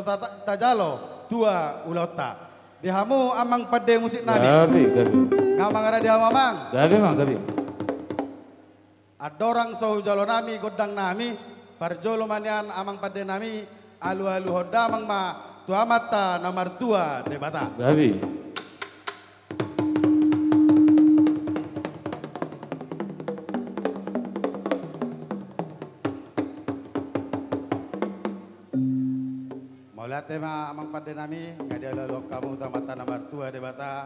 Jolo tajalo tua ulota. Dihamu amang pade musik nami. Gabi. Ngamang ada dihamu amang. Gabi mang gabi. Adorang so jolo nami godang nami. Parjolo manian amang pade nami. Alu-alu honda amang ma. Tua mata nomor 2 debata. Gabi. Maulah tema amang pada nami ngadia lalu kamu tamata nomor 2 debata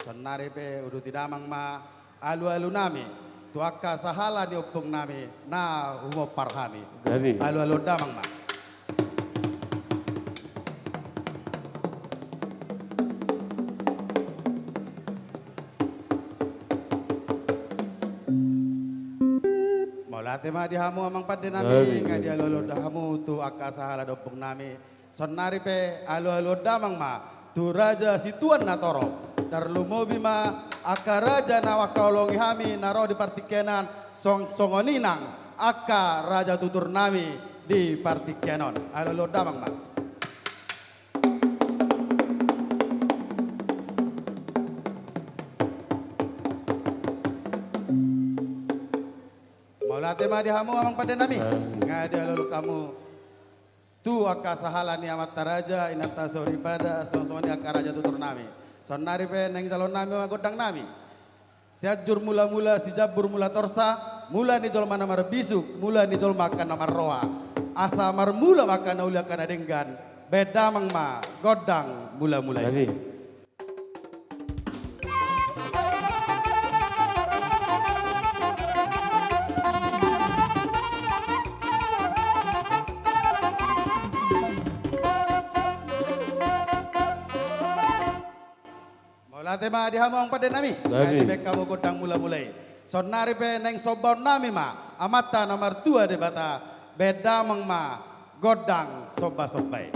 senari pe udu tidak amang ma alu nami tuaka sahala di opung nami na humo parhami Gabi. alu damang ma Maulah tema dihamu amang pada nami ngadia lalu dahamu tuaka sahala di opung nami sonari pe alu damang ma tu raja situan natoro terlumo bima aka raja nawakaolongi hami naro di partikenan songoninang aka raja tutur nami di partikenon alu damang ma Maulah tema dihamu amang pada nami ngadi alu kamu tu aka sahala ni amat taraja inata sori pada song-song aka raja tutur nami sonari pe neng calon nami wa godang nami siajur mula-mula si jabur mula torsa mula ni jol mana mar bisuk mula ni jol makan namar roa asa mar mula makan ulia kana denggan beda mang ma godang mula-mula Gabi. Tema dihamong pada nami. Gabi. Bek kamu godang mula-mulai. Sonari pe neng sobon nami ma. Amata nomor 2 debata. Beda mang ma. Godang soba-sobai.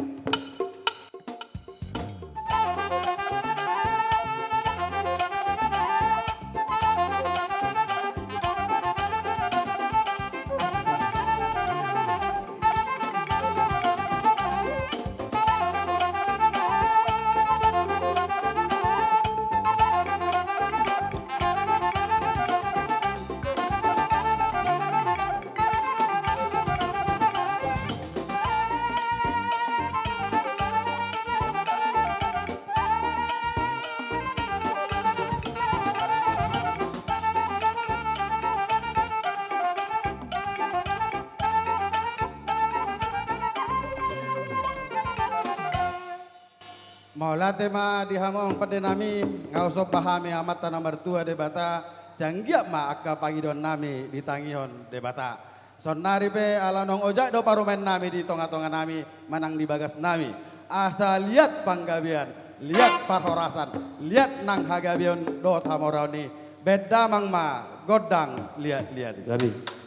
Maulah tema dihamong pada nami ngauso pahami amata nomor 2 debata sanggiap ma akka pagidon nami di tangion debata sonari pe alanong ojak do parumen nami di tonga-tonga nami manang di bagas nami asa lihat panggabian lihat parhorasan lihat nang hagabion do tamoroni beda mang ma godang lihat Gabi.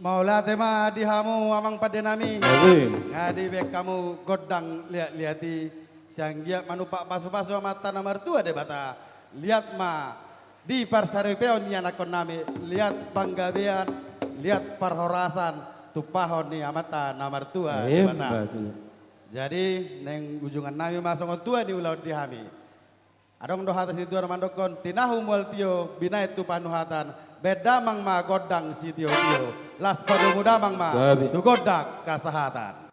Maula tema dihamu amang pada nami. Amin. Ngadi bek kamu godang lihat-lihati. Siang giat manupak pasu-pasu mata nomor 2 de bata. Lihat ma di parsaripeon ni anak nami. Lihat panggabean, lihat parhorasan. Tupahon ni amata nomor 2 de bata. Jadi neng ujungan nami masuk tua di ulau dihami. Adong doh atas itu mandokon tinahu mual tio binai tu panuhatan. Bedamang ma godang si tio tio. Las pada muda mang ma tu godak kasahatan.